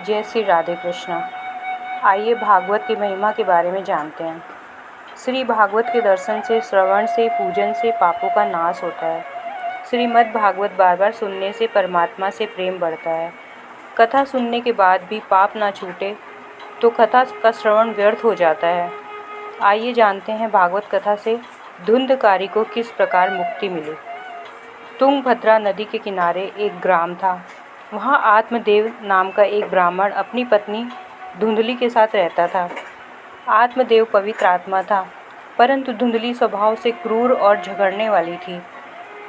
जय श्री राधे कृष्ण। आइए भागवत की महिमा के बारे में जानते हैं। श्री भागवत के दर्शन से, श्रवण से, पूजन से पापों का नाश होता है। श्रीमद् भागवत बार बार सुनने से परमात्मा से प्रेम बढ़ता है। कथा सुनने के बाद भी पाप ना छूटे तो कथा का श्रवण व्यर्थ हो जाता है। आइए जानते हैं भागवत कथा से धुंधकारी को किस प्रकार मुक्ति मिली। तुंगभद्रा नदी के किनारे एक ग्राम था। वहाँ आत्मदेव नाम का एक ब्राह्मण अपनी पत्नी धुंधली के साथ रहता था। आत्मदेव पवित्र आत्मा था, परंतु धुंधली स्वभाव से क्रूर और झगड़ने वाली थी।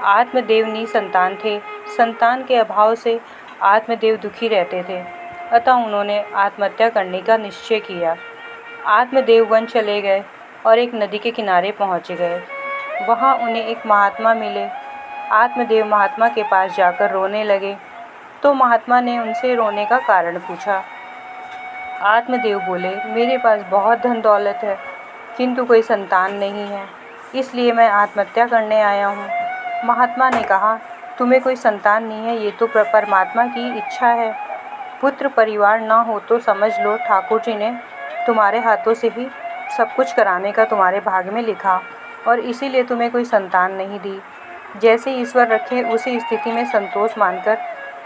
आत्मदेव निसंतान थे। संतान के अभाव से आत्मदेव दुखी रहते थे, अतः उन्होंने आत्महत्या करने का निश्चय किया। आत्मदेव वन चले गए और एक नदी के किनारे पहुँच गए। वहाँ उन्हें एक महात्मा मिले। आत्मदेव महात्मा के पास जाकर रोने लगे, तो महात्मा ने उनसे रोने का कारण पूछा। आत्मदेव बोले, मेरे पास बहुत धन दौलत है, किंतु कोई संतान नहीं है, इसलिए मैं आत्महत्या करने आया हूँ। महात्मा ने कहा, तुम्हें कोई संतान नहीं है, ये तो परमात्मा की इच्छा है। पुत्र परिवार न हो तो समझ लो ठाकुर जी ने तुम्हारे हाथों से ही सब कुछ कराने का तुम्हारे भाग्य में लिखा, और इसीलिए तुम्हें कोई संतान नहीं दी। जैसे ईश्वर रखे उसी स्थिति में संतोष मानकर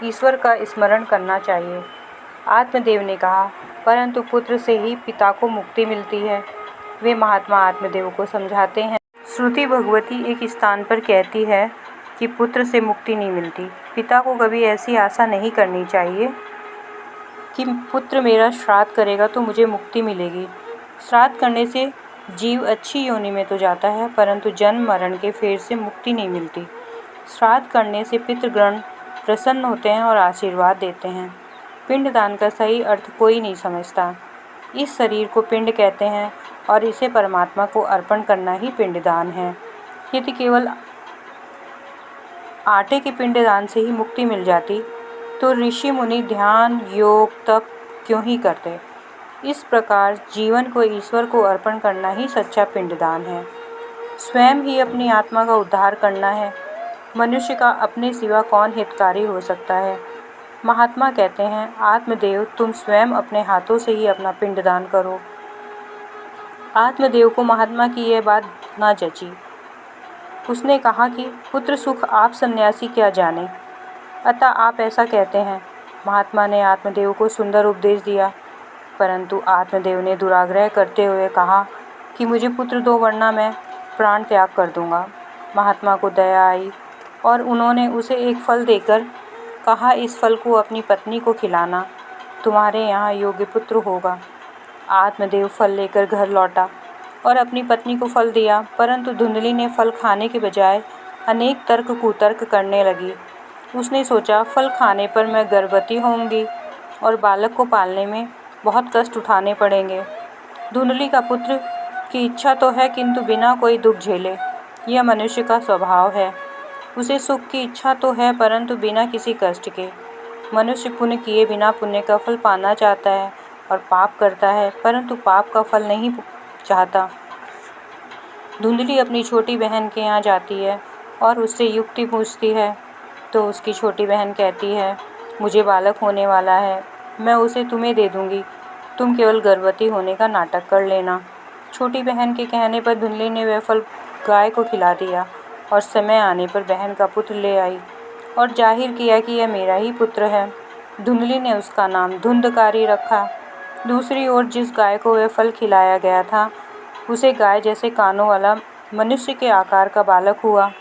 ईश्वर का स्मरण करना चाहिए। आत्मदेव ने कहा, परंतु पुत्र से ही पिता को मुक्ति मिलती है। वे महात्मा आत्मदेव को समझाते हैं। श्रुति भगवती एक स्थान पर कहती है कि पुत्र से मुक्ति नहीं मिलती। पिता को कभी ऐसी आशा नहीं करनी चाहिए कि पुत्र मेरा श्राद्ध करेगा तो मुझे मुक्ति मिलेगी। श्राद्ध करने से जीव अच्छी योनि में तो जाता है, परंतु जन्म मरण के फेर से मुक्ति नहीं मिलती। श्राद्ध करने से पितृगण प्रसन्न होते हैं और आशीर्वाद देते हैं। पिंडदान का सही अर्थ कोई नहीं समझता। इस शरीर को पिंड कहते हैं और इसे परमात्मा को अर्पण करना ही पिंडदान है। यदि केवल आटे के पिंडदान से ही मुक्ति मिल जाती तो ऋषि मुनि ध्यान, योग, तप क्यों ही करते। इस प्रकार जीवन को ईश्वर को अर्पण करना ही सच्चा पिंडदान है। स्वयं ही अपनी आत्मा का उद्धार करना है। मनुष्य का अपने सिवा कौन हितकारी हो सकता है। महात्मा कहते हैं, आत्मदेव तुम स्वयं अपने हाथों से ही अपना पिंडदान करो। आत्मदेव को महात्मा की यह बात ना जची। उसने कहा कि पुत्र सुख आप सन्यासी क्या जाने, अतः आप ऐसा कहते हैं। महात्मा ने आत्मदेव को सुंदर उपदेश दिया, परंतु आत्मदेव ने दुराग्रह करते हुए कहा कि मुझे पुत्र दो वरना मैं प्राण त्याग कर दूंगा। महात्मा को दया आई और उन्होंने उसे एक फल देकर कहा, इस फल को अपनी पत्नी को खिलाना, तुम्हारे यहाँ योग्य पुत्र होगा। आत्मदेव फल लेकर घर लौटा और अपनी पत्नी को फल दिया, परंतु धुंधली ने फल खाने के बजाय अनेक तर्क कुतर्क करने लगी। उसने सोचा, फल खाने पर मैं गर्भवती होंगी और बालक को पालने में बहुत कष्ट उठाने पड़ेंगे। धुंधली का पुत्र की इच्छा तो है, किंतु बिना कोई दुख झेले, यह मनुष्य का स्वभाव है। उसे सुख की इच्छा तो है, परंतु बिना किसी कष्ट के। मनुष्य पुण्य किए बिना पुण्य का फल पाना चाहता है और पाप करता है, परंतु पाप का फल नहीं चाहता। धुंधली अपनी छोटी बहन के यहाँ जाती है और उससे युक्ति पूछती है, तो उसकी छोटी बहन कहती है, मुझे बालक होने वाला है, मैं उसे तुम्हें दे दूँगी, तुम केवल गर्भवती होने का नाटक कर लेना। छोटी बहन के कहने पर धुंधली ने वह फल गाय को खिला दिया और समय आने पर बहन का पुत्र ले आई और जाहिर किया कि यह मेरा ही पुत्र है। धुंधली ने उसका नाम धुंधकारी रखा। दूसरी ओर जिस गाय को वह फल खिलाया गया था, उसे गाय जैसे कानों वाला मनुष्य के आकार का बालक हुआ।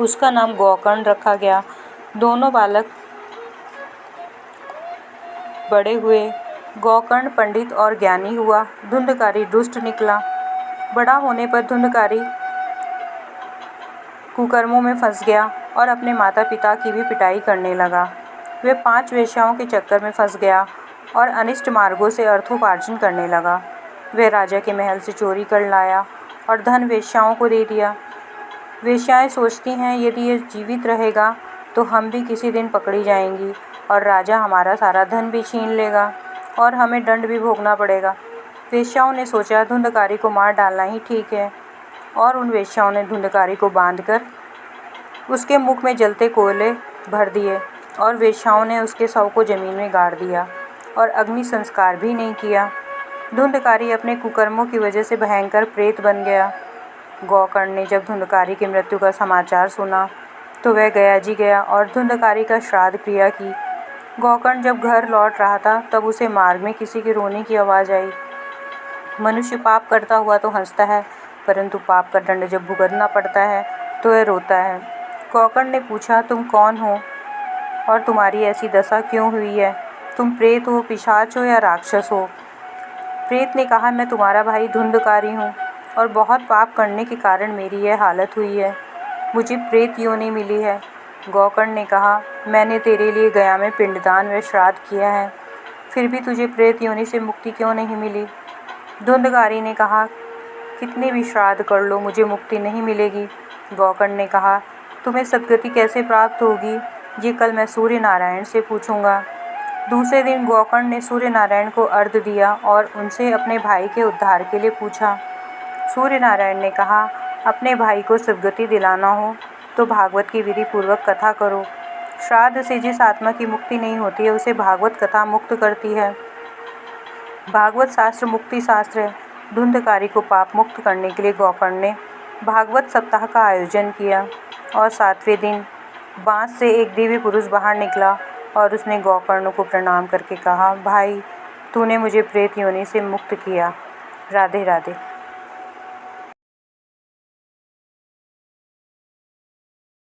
उसका नाम गोकर्ण रखा गया। दोनों बालक बड़े हुए। गोकर्ण पंडित और ज्ञानी हुआ, धुंधकारी दुष्ट निकला। बड़ा होने पर धुंधकारी कुकर्मों में फंस गया और अपने माता पिता की भी पिटाई करने लगा। वह 5 वेश्याओं के चक्कर में फंस गया और अनिष्ट मार्गों से अर्थोपार्जन करने लगा। वह राजा के महल से चोरी कर लाया और धन वेश्याओं को दे दिया। वेश्याएं सोचती हैं, यदि यह जीवित रहेगा तो हम भी किसी दिन पकड़ी जाएंगी और राजा हमारा सारा धन भी छीन लेगा और हमें दंड भी भोगना पड़ेगा। वेश्याओं ने सोचा, धुंधकारी को मार डालना ही ठीक है, और उन वेश्याओं ने धुंधकारी को बांधकर उसके मुख में जलते कोयले भर दिए और वेश्याओं ने उसके शव को जमीन में गाड़ दिया और अग्नि संस्कार भी नहीं किया। धुंधकारी अपने कुकर्मों की वजह से भयंकर प्रेत बन गया। गोकर्ण ने जब धुंधकारी की मृत्यु का समाचार सुना तो वह गया जी गया और धुंधकारी का श्राद्ध क्रिया की। गोकर्ण जब घर लौट रहा था तब उसे मार्ग में किसी के रोने की आवाज़ आई। मनुष्य पाप करता हुआ तो हंसता है, परंतु पाप का दंड जब भुगतना पड़ता है तो वह रोता है। गोकर्ण ने पूछा, तुम कौन हो और तुम्हारी ऐसी दशा क्यों हुई है? तुम प्रेत हो, पिशाच हो या राक्षस हो? प्रेत ने कहा, मैं तुम्हारा भाई धुंधकारी हूँ और बहुत पाप करने के कारण मेरी यह हालत हुई है। मुझे प्रेत योनि मिली है। गोकर्ण ने कहा, मैंने तेरे लिए गया में पिंडदान व श्राद्ध किया है, फिर भी तुझे प्रेत योनि से मुक्ति क्यों नहीं मिली? धुंधकारी ने कहा, कितने भी श्राद्ध कर लो मुझे मुक्ति नहीं मिलेगी। गोकर्ण ने कहा, तुम्हें सद्गति कैसे प्राप्त होगी, ये कल मैं सूर्य नारायण से पूछूंगा। दूसरे दिन गोकर्ण ने सूर्य नारायण को अर्घ्य दिया और उनसे अपने भाई के उद्धार के लिए पूछा। सूर्य नारायण ने कहा, अपने भाई को सद्गति दिलाना हो तो भागवत की विधि पूर्वक कथा करो। श्राद्ध से जिस आत्मा की मुक्ति नहीं होती है उसे भागवत कथा मुक्त करती है। भागवत शास्त्र मुक्ति शास्त्र है। धुंधकारी को पाप मुक्त करने के लिए गोकर्ण ने भागवत सप्ताह का आयोजन किया और 7वें दिन बाँस से एक दिव्य पुरुष बाहर निकला और उसने गोकर्ण को प्रणाम करके कहा, भाई, तूने मुझे प्रेत योनि से मुक्त किया। राधे राधे।